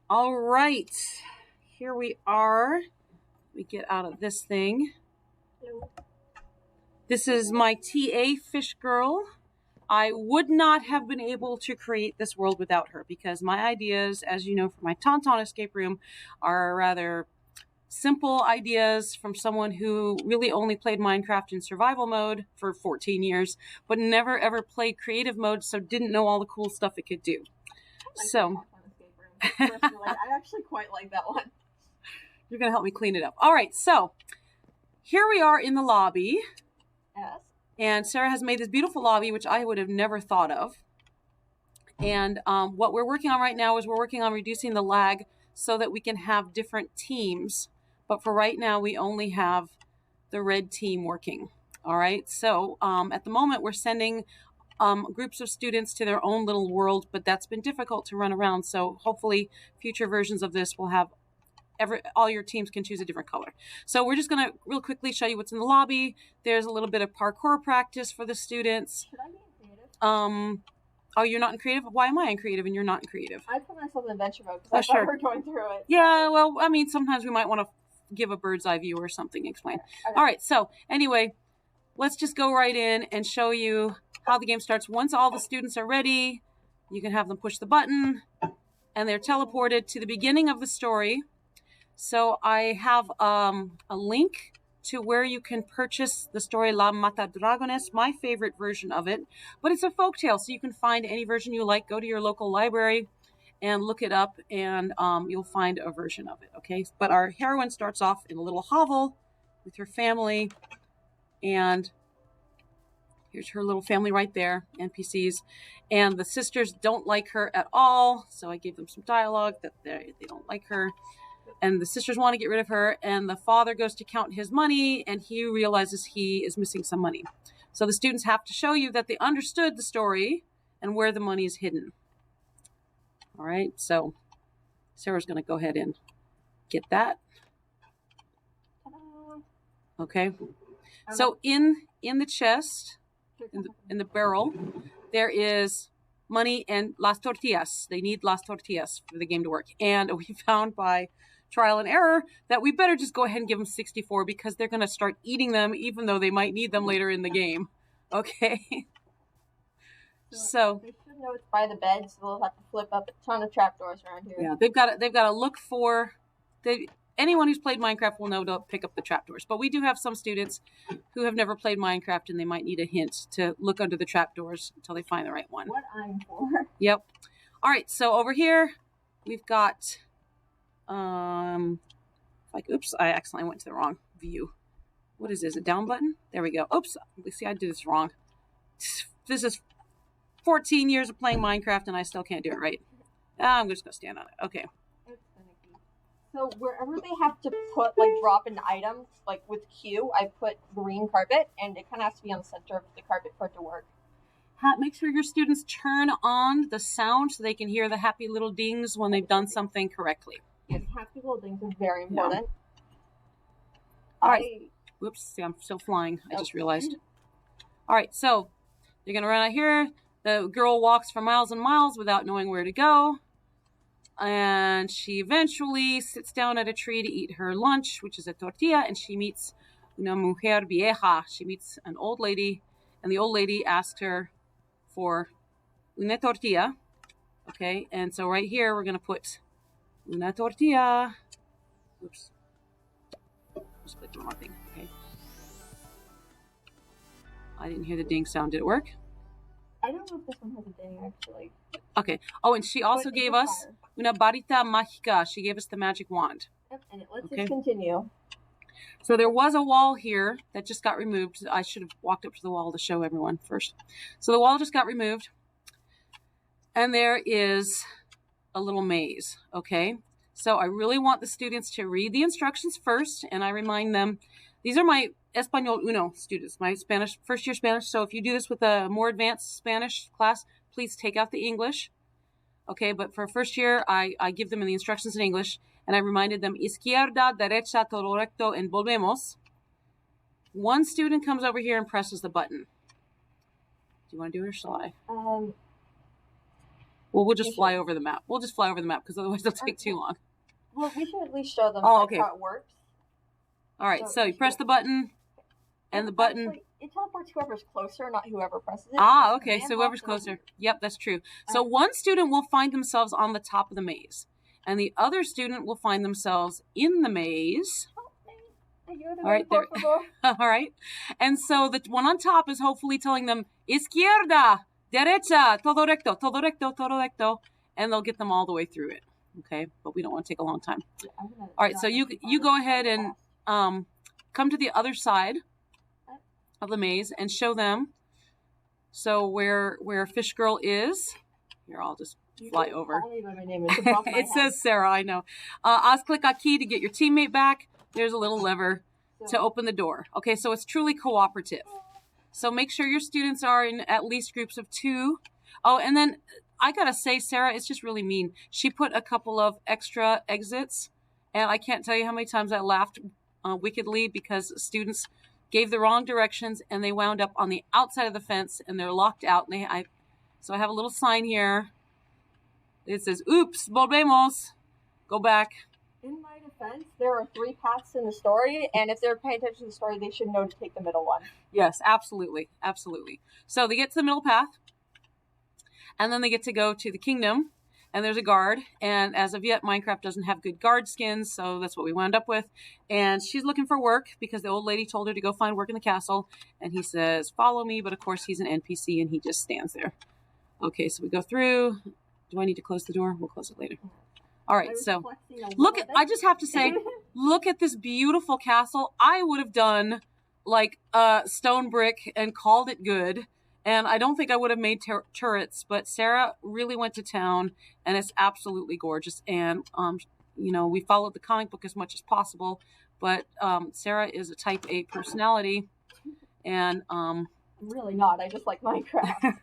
All right, here we are. We get out of this thing. Hello. This is my TA Fish Girl. I would not have been able to create this world without her because my ideas, as you know from my Tauntaun escape room, are rather simple ideas from someone who really only played Minecraft in survival mode for 14 years, but never ever played creative mode, so didn't know all the cool stuff it could do. So I actually quite like that one. You're going to help me clean it up. All right, so here we are in the lobby. Yes. And Sarah has made this beautiful lobby, which I would have never thought of. And what we're working on right now is we're working on reducing the lag so that we can have different teams. But for right now, we only have the red team working. All right, so at the moment, we're sending groups of students to their own little world, but that's been difficult to run around. So hopefully future versions of this will have all your teams can choose a different color. So we're just going to real quickly show you what's in the lobby. There's a little bit of parkour practice for the students. Should I be in creative? Oh, you're not in creative? Why am I in creative and you're not in creative? I put myself in adventure mode because I thought we're going through it. Yeah, well, I mean, sometimes we might want to give a bird's eye view or something, explain. Okay. All right, so anyway, let's just go right in and show you how the game starts. Once all the students are ready, you can have them push the button and they're teleported to the beginning of the story. So I have a link to where you can purchase the story La Matadragones, my favorite version of it. But it's a folktale, so you can find any version you like. Go to your local library and look it up, and you'll find a version of it, okay? But our heroine starts off in a little hovel with her family, and here's her little family right there, NPCs. And the sisters don't like her at all, so I gave them some dialogue that they don't like her. And the sisters want to get rid of her, and the father goes to count his money, and he realizes he is missing some money. So the students have to show you that they understood the story and where the money is hidden. All right, so Sarah's going to go ahead and get that. Okay, so in the chest, in the barrel, there is money and las tortillas. They need las tortillas for the game to work. And we found by trial and error that we better just go ahead and give them 64 because they're going to start eating them even though they might need them later in the game. Okay. So they should know it's by the bed, so they'll have to flip up a ton of trapdoors around here. Yeah, they've got to look for anyone who's played Minecraft will know to pick up the trapdoors. But we do have some students who have never played Minecraft and they might need a hint to look under the trapdoors until they find the right one. What I'm for. Yep. All right, so over here we've got oops, I accidentally went to the wrong view. What is this? A down button? There we go. Oops. See, I did this wrong. This is 14 years of playing Minecraft and I still can't do it right. I'm just going to stand on it. Okay. So wherever they have to put, drop in items, with Q, I put green carpet, and it kind of has to be on the center of the carpet for it to work. Make sure your students turn on the sound so they can hear the happy little dings when they've done something correctly. Yes, happy little dings are very important. Yeah. All right. Whoops, see, I'm still flying. I just realized. All right, so you're going to run out here. The girl walks for miles and miles without knowing where to go. And she eventually sits down at a tree to eat her lunch, which is a tortilla, and she meets una mujer vieja. She meets an old lady, and the old lady asks her for una tortilla. Okay, and so right here we're going to put una tortilla. Oops. Just clicked the wrong thing. Okay. I didn't hear the ding sound. Did it work? I don't know if this one has a ding, actually. Okay. Oh, and she also gave us una varita mágica. She gave us the magic wand. Yep, and it lets us continue. So there was a wall here that just got removed. I should have walked up to the wall to show everyone first. So the wall just got removed. And there is a little maze, okay? So I really want the students to read the instructions first, and I remind them, these are my Español Uno students, my Spanish, first year Spanish. So if you do this with a more advanced Spanish class, please take out the English. Okay, but for first year, I give them the instructions in English, and I reminded them, izquierda, derecha, todo recto, and volvemos. One student comes over here and presses the button. Do you want to do it or shall I? Well, we'll just fly over the map. We'll just fly over the map because otherwise it'll take too long. Well, we should at least show them Oh, like, okay. how it works. All right, so you press the button, and the button... Actually, it teleports whoever's closer, not whoever presses it. Ah, okay, so whoever's closer. Yep, that's true. So one student will find themselves on the top of the maze, and the other student will find themselves in the maze. All right, there. All right. And so the one on top is hopefully telling them, izquierda, derecha, todo recto, todo recto, todo recto, and they'll get them all the way through it. Okay, but we don't want to take a long time. All right, so you go ahead and come to the other side of the maze and show them. So where Fish Girl is, here, I'll just fly over. It says Sarah, I know. Haz click aquí to get your teammate back. There's a little lever to open the door. Okay, so it's truly cooperative. So make sure your students are in at least groups of 2. Oh, and then I gotta say, Sarah, it's just really mean. She put a couple of extra exits, and I can't tell you how many times I laughed wickedly because students gave the wrong directions and they wound up on the outside of the fence and they're locked out. And so I have a little sign here. It says, "Oops, volvemos." Go back. In my defense, there are 3 paths in the story, and if they're paying attention to the story, they should know to take the middle one. Yes, absolutely. Absolutely. So they get to the middle path, and then they get to go to the kingdom, and there's a guard, and as of yet, Minecraft doesn't have good guard skins, so that's what we wound up with. And she's looking for work because the old lady told her to go find work in the castle, and he says, "Follow me," but of course he's an NPC, and he just stands there. Okay, so we go through. Do I need to close the door? We'll close it later. All right, so look at, I just have to say, look at this beautiful castle. I would have done like stone brick and called it good. And I don't think I would have made turrets, but Sarah really went to town and it's absolutely gorgeous. And, you know, we followed the comic book as much as possible, but Sarah is a type A personality and... I'm really not. I just like Minecraft.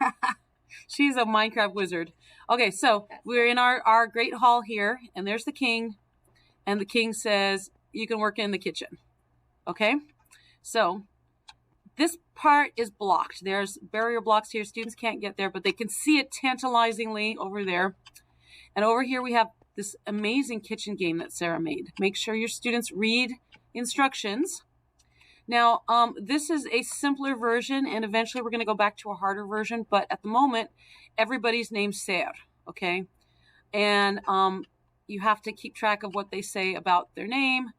She's a Minecraft wizard. Okay, so we're in our great hall here, and there's the king, and the king says, you can work in the kitchen. Okay? So, this part is blocked. There's barrier blocks here. Students can't get there, but they can see it tantalizingly over there. And over here we have this amazing kitchen game that Sarah made. Make sure your students read instructions. Now, this is a simpler version, and eventually we're going to go back to a harder version, but at the moment, everybody's named Ser, okay? And you have to keep track of what they say about their name.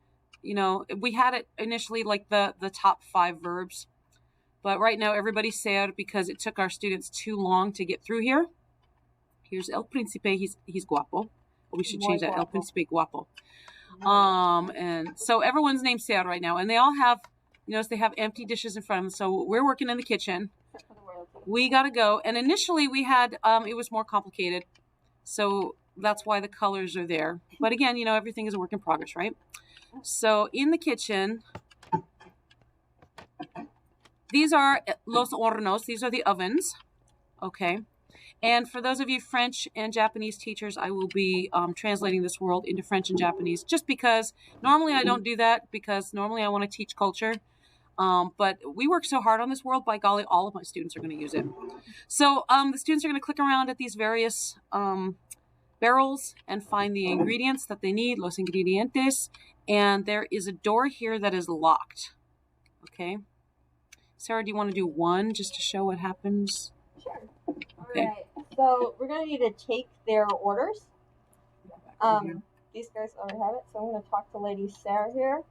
You know, we had it initially like the top 5 verbs, but right now everybody's Ser because it took our students too long to get through here. Here's El Príncipe, he's guapo. We should change that, El Príncipe guapo. And so everyone's named Ser right now, and they all have... You notice they have empty dishes in front of them. So we're working in the kitchen. We got to go. And initially we had, it was more complicated. So that's why the colors are there. But again, you know, everything is a work in progress, right? So in the kitchen, these are los hornos. These are the ovens. Okay. And for those of you French and Japanese teachers, I will be translating this world into French and Japanese just because normally I don't do that because normally I want to teach culture. But we work so hard on this world, by golly, all of my students are going to use it. So the students are going to click around at these various barrels and find the ingredients that they need, los ingredientes. And there is a door here that is locked. Okay. Sarah, do you want to do one just to show what happens? Sure. Okay. All right. So we're going to need to take their orders. These guys already have it, so I'm going to talk to Lady Sarah here.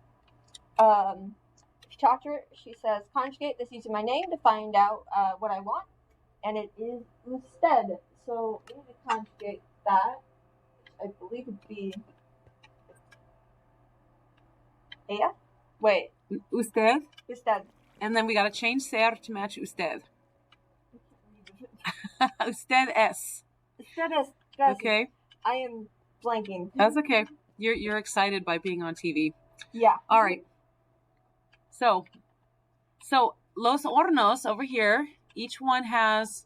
If you talk to her, she says, conjugate this using my name to find out what I want, and it is usted. So we need to conjugate that, which I believe would be ella. Wait. Usted. Usted. And then we got to change ser to match usted. Usted es. Usted es. Okay. I am blanking. That's okay. You're excited by being on TV. Yeah. All right. So los hornos over here, each one has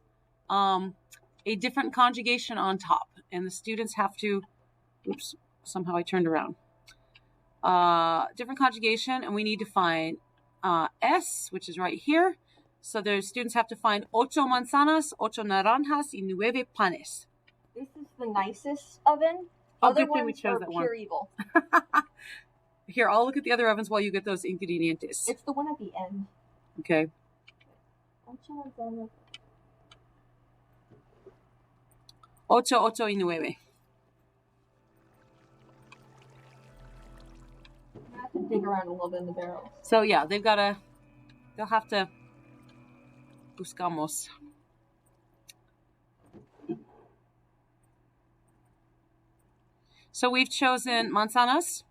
a different conjugation on top, and the students have to. Oops! Somehow I turned around. Different conjugation, and we need to find s, which is right here. So the students have to find ocho manzanas, ocho naranjas, y nueve panes. This is the nicest oven. Oh, Other good thing we ones chose are that one. pure evil. Here, I'll look at the other ovens while you get those ingredientes. It's the one at the end. Okay. 8, 8 y 9. I have to dig around a little bit in the barrel. So yeah, they'll have to buscamos. So we've chosen manzanas.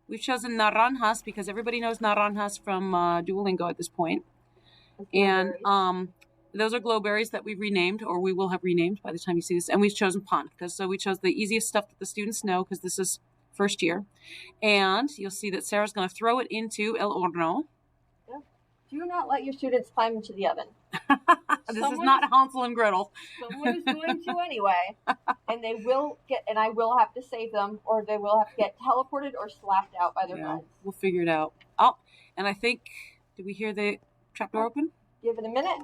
We've chosen naranjas because everybody knows naranjas from Duolingo at this point. And those are glowberries that we've renamed, or we will have renamed by the time you see this. And we've chosen pan because we chose the easiest stuff that the students know because this is first year. And you'll see that Sarah's going to throw it into el horno. Yeah. Do not let your students climb into the oven. This is not Hansel and Gretel. Someone is going to anyway, and they will get, and I will have to save them, or they will have to get teleported or slapped out by their friends. We'll figure it out. Oh, and I think, did we hear the trapdoor open? Give it a minute.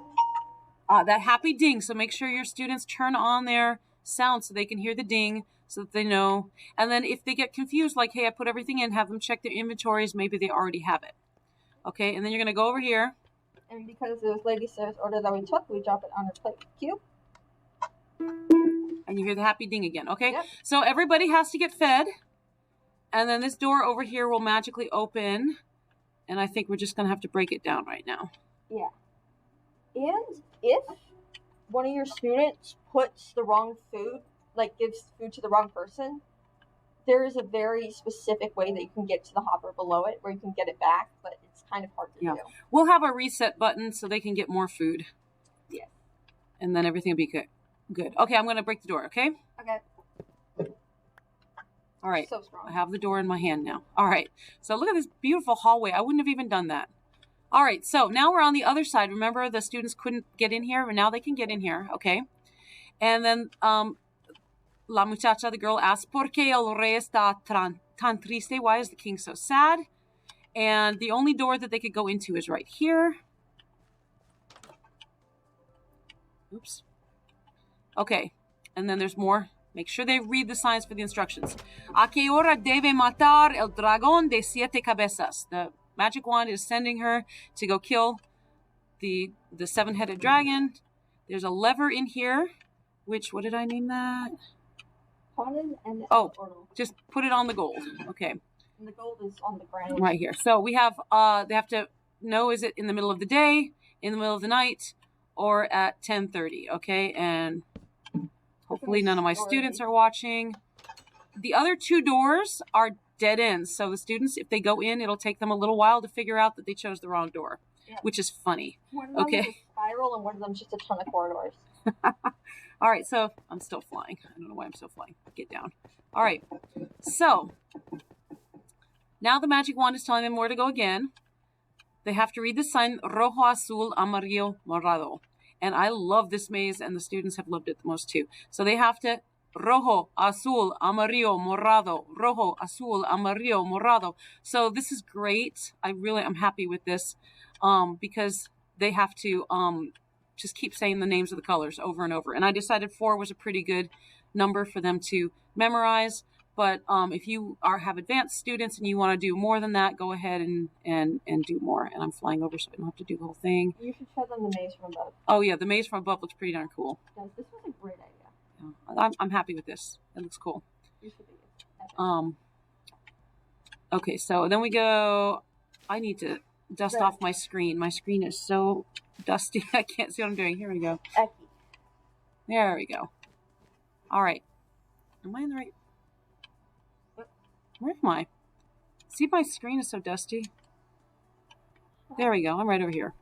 That happy ding. So make sure your students turn on their sound so they can hear the ding so that they know. And then if they get confused, like, hey, I put everything in, have them check their inventories. Maybe they already have it. Okay, and then you're going to go over here. And because it was Lady Sarah's order that we took, we drop it on her plate cube. And you hear the happy ding again, okay? Yep. So everybody has to get fed. And then this door over here will magically open. And I think we're just going to have to break it down right now. Yeah. And if one of your students puts the wrong food, like gives food to the wrong person, there is a very specific way that you can get to the hopper below it where you can get it back, but it's kind of hard to do. We'll have a reset button so they can get more food. Yeah. And then everything will be good. Okay, I'm going to break the door, okay? Okay. All right. So strong. I have the door in my hand now. All right. So look at this beautiful hallway. I wouldn't have even done that. All right. So now we're on the other side. Remember the students couldn't get in here, but now they can get in here. Okay. And then la muchacha, the girl, asks, ¿Por qué el rey está tan triste? Why is the king so sad? And the only door that they could go into is right here. Oops. Okay. And then there's more. Make sure they read the signs for the instructions. ¿A qué hora debe matar el dragón de 7 cabezas? The magic wand is sending her to go kill the 7-headed dragon. There's a lever in here, which, what did I name that? Just put it on the gold. Okay. And the gold is on the ground. Right here. So we have, they have to know, is it in the middle of the day, in the middle of the night, or at 10:30, okay? And hopefully none of my students are watching. The other 2 doors are dead ends. So the students, if they go in, it'll take them a little while to figure out that they chose the wrong door, which is funny. One of them is a spiral and one of them is just a ton of corridors. All right, so I'm still flying. I don't know why I'm still flying. Get down. All right, so now the magic wand is telling them where to go again. They have to read the sign, rojo, azul, amarillo, morado. And I love this maze, and the students have loved it the most too. So they have to, rojo, azul, amarillo, morado. Rojo, azul, amarillo, morado. So this is great. I'm happy with this because they have to just keep saying the names of the colors over and over. And I decided 4 was a pretty good number for them to memorize. But if you have advanced students and you want to do more than that, go ahead and do more. And I'm flying over so I don't have to do the whole thing. You should show them the maze from above. Oh, yeah. The maze from above looks pretty darn cool. Yes, this was a great idea. Yeah, I'm happy with this. It looks cool. You should be. Okay, so then we go... I need to dust off my screen. My screen is so dusty. I can't see what I'm doing. Here we go. There we go. All right. Am I in the right... Where am I? See, my screen is so dusty. There we go. I'm right over here.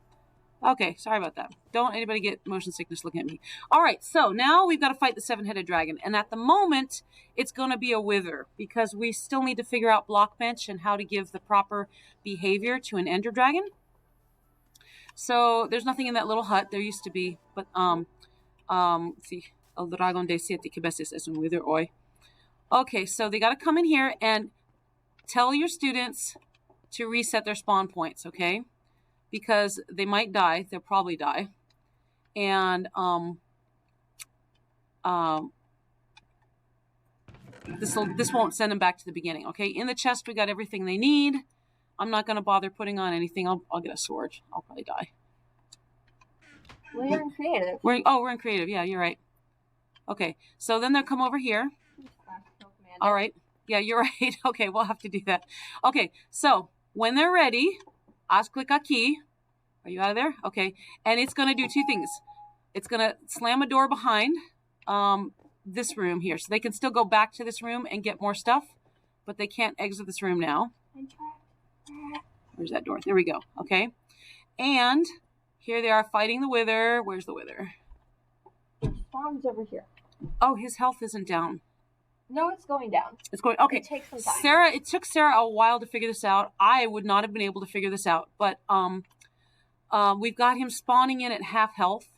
Okay, sorry about that. Don't anybody get motion sickness looking at me. All right, so now we've got to fight the 7-headed dragon. And at the moment, it's going to be a wither because we still need to figure out block bench and how to give the proper behavior to an ender dragon. So there's nothing in that little hut. There used to be, but let's see. El dragón de 7 cabezas es un wither hoy. Okay, so they got to come in here and tell your students to reset their spawn points, okay? Because they might die. They'll probably die. And This won't send them back to the beginning. Okay, in the chest we got everything they need. I'm not gonna bother putting on anything. I'll get a sword. I'll probably die. Well, you're in creative. We're in creative. Yeah, you're right. Okay, so then they'll come over here. All right. Yeah, you're right. Okay, we'll have to do that. Okay, so when they're ready, haz clic aquí. Are you out of there? Okay, and it's gonna do two things. It's gonna slam a door behind this room here, so they can still go back to this room and get more stuff, but they can't exit this room now. Where's that door? There we go. Okay, and here they are fighting the Wither. Where's the Wither? The spawn's over here. Oh, his health isn't down. No, it's going down. It's going. Okay, it takes some time. Sarah. It took Sarah a while to figure this out. I would not have been able to figure this out, but we've got him spawning in at half health.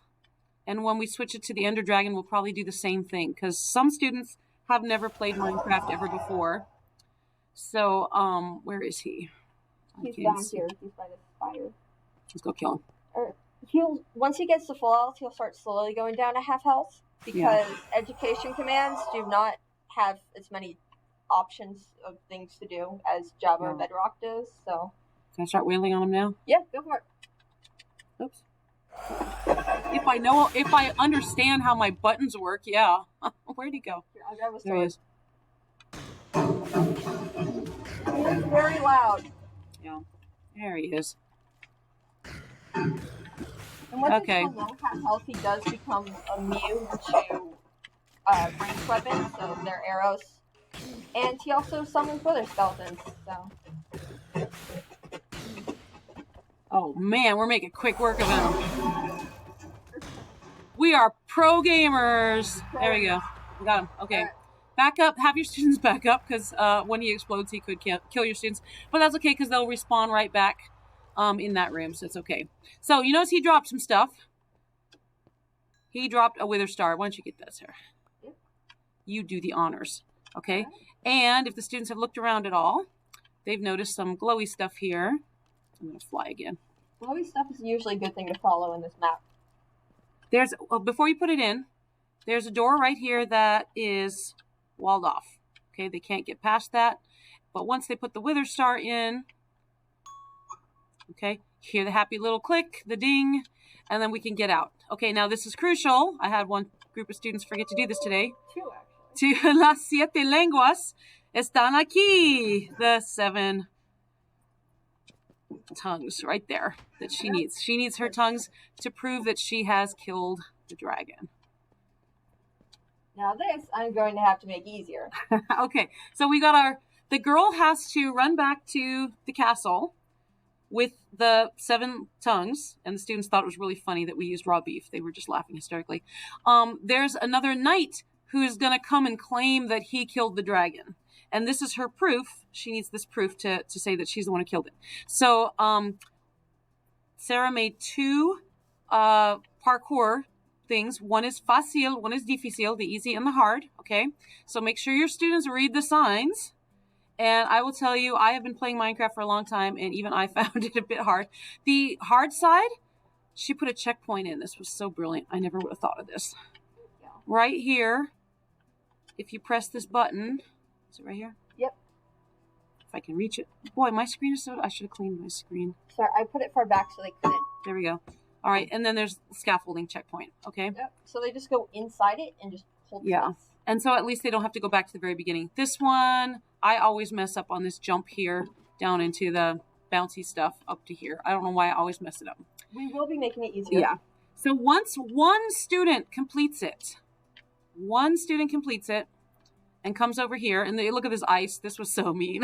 And when we switch it to the Ender Dragon, we'll probably do the same thing. Because some students have never played Minecraft ever before. So, where is he? He's down here. He's by the fire. Let's go kill him. Once he gets to full health, he'll start slowly going down to half health. Because education commands do not have as many options of things to do as Java or Bedrock does. So, can I start wailing on him now? Yeah, go for it. Oops. If I understand how my buttons work, yeah. Where'd he go? Here, I'll grab a sword. There he is. He's very loud. Yeah. There he is. And once he's below half health, he does become immune to ranged weapons, so their arrows. And he also summons wither skeletons, so. Oh man, we're making quick work of him. We are pro gamers. There we go. We got him. Okay. Right. Back up. Have your students back up, because when he explodes, he could kill your students. But that's okay, because they'll respawn right back in that room, so it's okay. So you notice he dropped some stuff. He dropped a wither star. Why don't you get that, Sarah? Yep. You do the honors. Okay. And if the students have looked around at all, they've noticed some glowy stuff here. I'm going to fly again. Glowy stuff is usually a good thing to follow in this map. Before you put it in, there's a door right here that is walled off. Okay, they can't get past that. But once they put the wither star in, okay, hear the happy little click, the ding, and then we can get out. Okay, now this is crucial. I had one group of students forget to do this today. Two, actually. Las siete lenguas están aquí. The 7 tongues right there that she needs. She needs her tongues to prove that she has killed the dragon. Now this I'm going to have to make easier. Okay, so we got the girl has to run back to the castle with the 7 tongues, and the students thought it was really funny that we used raw beef. They were just laughing hysterically. There's another knight who's going to come and claim that he killed the dragon. And this is her proof. She needs this proof to say that she's the one who killed it. So Sarah made 2 parkour things. One is fácil, one is difícil, the easy and the hard. Okay, so make sure your students read the signs. And I will tell you, I have been playing Minecraft for a long time, and even I found it a bit hard. The hard side, she put a checkpoint in. This was so brilliant. I never would have thought of this. Right here, if you press this button, is it right here? Yep. If I can reach it. Boy, my screen is so... I should have cleaned my screen. Sorry, I put it far back so they couldn't. There we go. All right, and then there's scaffolding checkpoint, okay? Yep. So they just go inside it and just hold stuff. And so at least they don't have to go back to the very beginning. This one, I always mess up on this jump here down into the bouncy stuff up to here. I don't know why I always mess it up. We will be making it easier. Yeah. So once one student completes it, and comes over here, and look at this ice. This was so mean.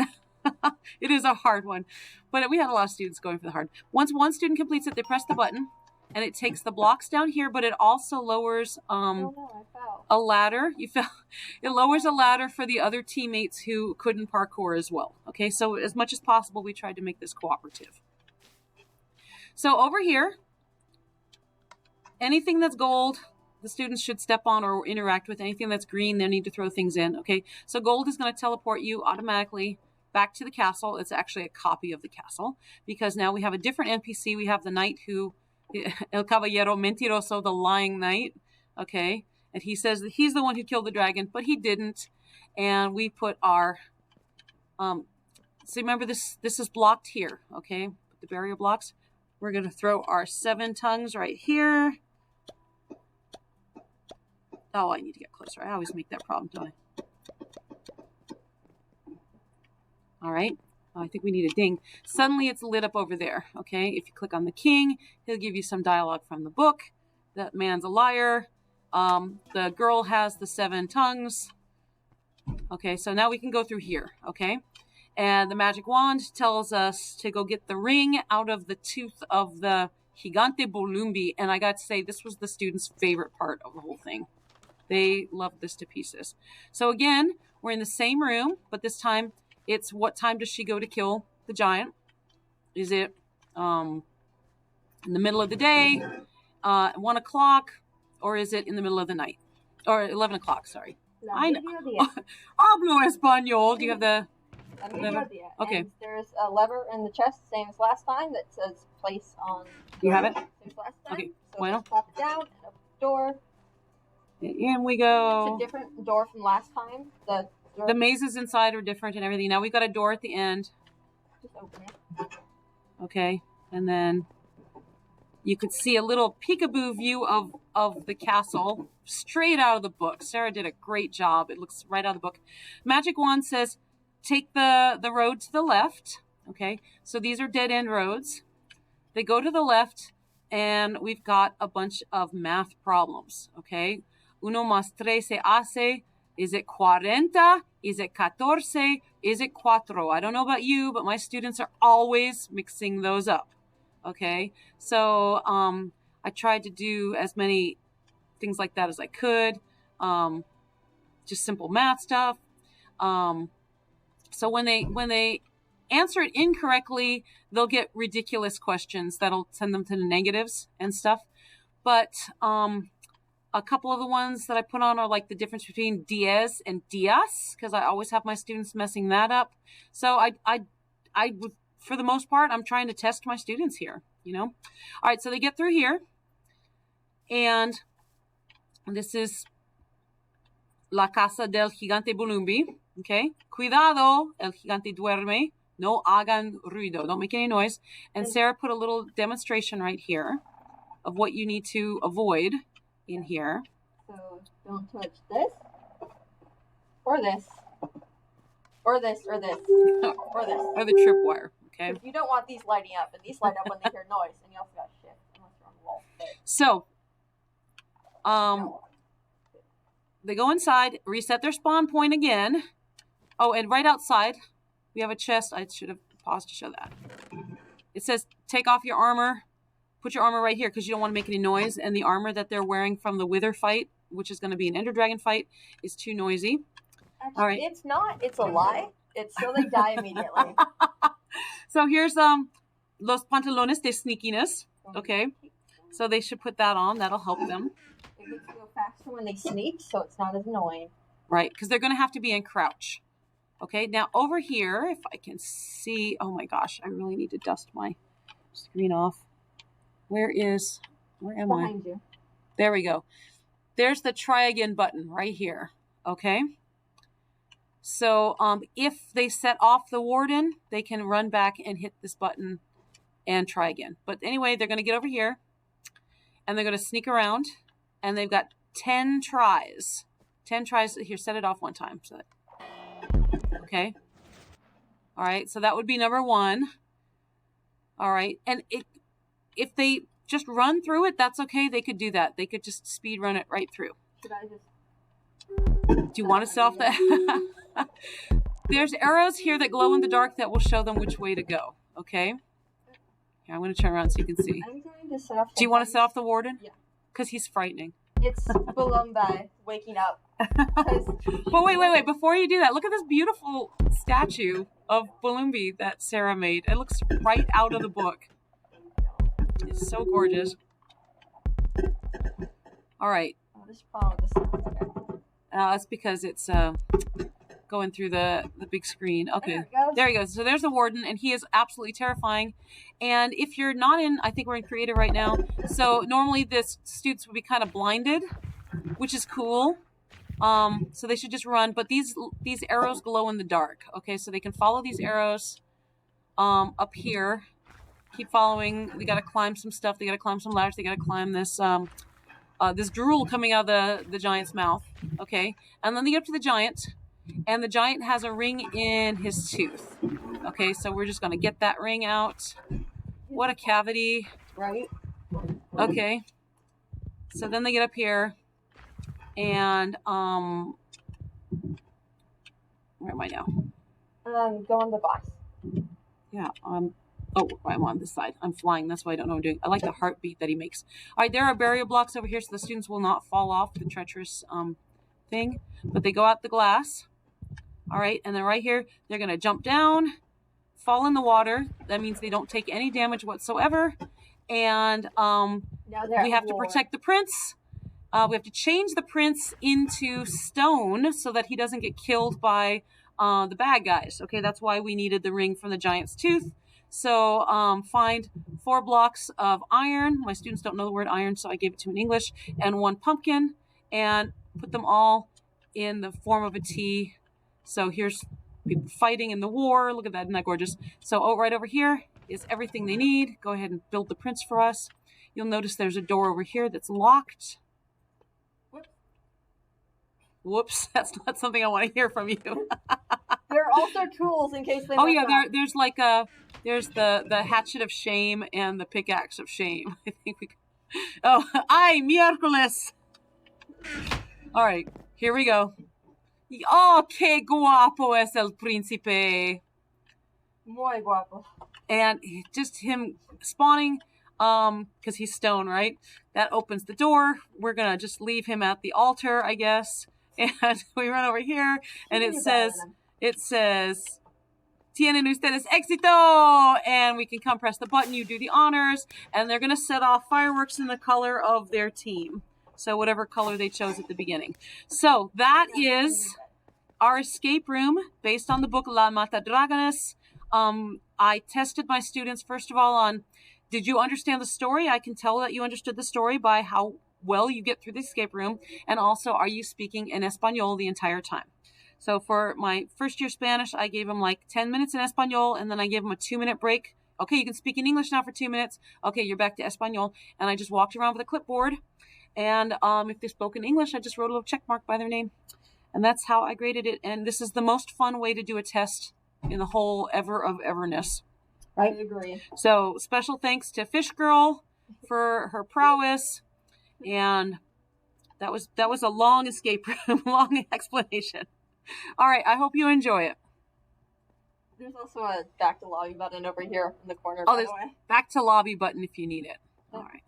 It is a hard one. But we had a lot of students going for the hard. Once one student completes it, they press the button, and it takes the blocks down here, but it also lowers oh no, I fell. A ladder. You fell. It lowers a ladder for the other teammates who couldn't parkour as well. Okay, so as much as possible, we tried to make this cooperative. So over here, anything that's gold, the students should step on or interact with. Anything that's green, they need to throw things in. Okay, so gold is going to teleport you automatically back to the castle. It's actually a copy of the castle, because now we have a different NPC. We have the knight who, El Caballero Mentiroso, the lying knight. Okay, and he says that he's the one who killed the dragon, but he didn't. and we put our, so remember this is blocked here, okay? Put the barrier blocks. We're going to throw our 7 tongues right here. Oh, I need to get closer. I always make that problem, don't I? All right. Oh, I think we need a ding. Suddenly it's lit up over there, okay? If you click on the king, he'll give you some dialogue from the book. That man's a liar. The girl has the 7 tongues. Okay, so now we can go through here, okay? And the magic wand tells us to go get the ring out of the tooth of the Gigante Bolumbi. And I got to say, this was the students' favorite part of the whole thing. They loved this to pieces. So again, we're in the same room, but this time it's what time does she go to kill the giant? Is it in the middle of the day, 1 o'clock, or is it in the middle of the night? Or 11 o'clock, sorry. I know. Hablo español. Do you have the... Okay. And there's a lever in the chest, same as last time, that says place on... You have it? Same as last time. Okay. So Bueno. just pop it down and open the door. In we go. It's a different door from last time. The mazes inside are different and everything. Now we've got a door at the end. Just open it. Okay. And then you could see a little peekaboo view of the castle straight out of the book. Sarah did a great job. It looks right out of the book. Magic Wand says, take the road to the left. Okay. So these are dead end roads. They go to the left and we've got a bunch of math problems. Okay. 1 más 3 se hace. Is it 40? Is it 14? Is it 4? I don't know about you, but my students are always mixing those up. Okay, so I tried to do as many things like that as I could. Just simple math stuff. So when they answer it incorrectly, they'll get ridiculous questions that'll send them to the negatives and stuff. But a couple of the ones that I put on are like the difference between diez and dias, because I always have my students messing that up. So I for the most part, I'm trying to test my students here, you know. All right, so they get through here, and this is La Casa del Gigante Bolumbi, okay? Cuidado, el gigante duerme, no hagan ruido, don't make any noise. And Sarah put a little demonstration right here of what you need to avoid in here. So don't touch this, or this, or this, or this, or this. Or the tripwire, okay? You don't want these lighting up, and these light up when they hear noise, and you also got shift unless you're on the wall. So, they go inside, reset their spawn point again. Oh, and right outside, we have a chest. I should have paused to show that. It says, take off your armor. Put your armor right here because you don't want to make any noise. And the armor that they're wearing from the Wither fight, which is going to be an Ender Dragon fight, is too noisy. Actually, all right. It's not. It's a lie. It's so they die immediately. So here's los pantalones de sneakiness. Okay. So they should put that on. That'll help them. It makes you go faster when they sneak, so it's not as annoying. Right, because they're going to have to be in crouch. Okay, now over here, if I can see... Oh my gosh, I really need to dust my screen off. Where am I? Behind you. There we go. There's the try again button right here. Okay. So if they set off the warden, they can run back and hit this button and try again. But anyway, they're going to get over here and they're going to sneak around, and they've got 10 tries. 10 tries. Here, set it off one time. So okay. All right. So that would be number 1. All right. And if they just run through it, that's okay. They could do that. They could just speed run it right through. Should I just... Do you want to set off that? There's arrows here that glow in the dark that will show them which way to go. Okay. Here, I'm going to turn around so you can see. I'm going to set off... Do you want to set off the warden? Yeah. Because he's frightening. It's Bolumbi waking up. But wait. Before you do that, look at this beautiful statue of Bolumbi that Sarah made. It looks right out of the book. It's so gorgeous. All right. Oh, this problem with the sound. Okay. That's because it's going through the big screen. Okay. There he goes. So there's the warden, and he is absolutely terrifying. And if you're not in, I think we're in creative right now. So normally this students would be kind of blinded, which is cool. So they should just run. But these arrows glow in the dark. Okay, so they can follow these arrows up here. Keep following. They got to climb some stuff. They got to climb some ladders. They got to climb this this drool coming out of the giant's mouth. Okay, and then they get up to the giant, and the giant has a ring in his tooth. Okay, so we're just gonna get that ring out. What a cavity! Right. Okay, so then they get up here, and where am I now? Go on the box. Yeah. Oh, I'm on this side. I'm flying. That's why I don't know what I'm doing. I like the heartbeat that he makes. All right, there are barrier blocks over here so the students will not fall off the treacherous thing. But they go out the glass. All right, and then right here, they're going to jump down, fall in the water. That means they don't take any damage whatsoever. And we have to protect the prince. We have to change the prince into stone so that he doesn't get killed by the bad guys. Okay, that's why we needed the ring from the giant's tooth. So find 4 blocks of iron. My students don't know the word iron, so I gave it to them in English. And 1 pumpkin, and put them all in the form of a T. So here's people fighting in the war. Look at that, isn't that gorgeous? So right over here is everything they need. Go ahead and build the prince for us. You'll notice there's a door over here that's locked. Whoops, that's not something I want to hear from you. There are also tools in case they. Oh yeah, there's like there's the hatchet of shame and the pickaxe of shame. I think we. Oh, ay miércoles. All right, here we go. Oh, qué guapo es el príncipe. Muy guapo. And just him spawning, because he's stone, right? That opens the door. We're gonna just leave him at the altar, I guess. And we run over here, and it says, "Tienen ustedes éxito," and we can come press the button. You do the honors, and they're gonna set off fireworks in the color of their team. So whatever color they chose at the beginning. So that is our escape room based on the book La Matadragones. I tested my students first of all on, did you understand the story? I can tell that you understood the story by how well you get through the escape room, and also are you speaking in Espanol the entire time? So for my first year Spanish, I gave them like 10 minutes in Espanol, and then I gave them a 2-minute break. Okay, you can speak in English now for 2 minutes. Okay, you're back to Espanol. And I just walked around with a clipboard, and if they spoke in English, I just wrote a little check mark by their name. And that's how I graded it. And this is the most fun way to do a test in the whole ever of everness. Right? I agree. So special thanks to Fish Girl for her prowess. And that was a long escape room, long explanation. All right, I hope you enjoy it. There's also a back to lobby button over here in the corner. Oh, there's back to lobby button if you need it. All right.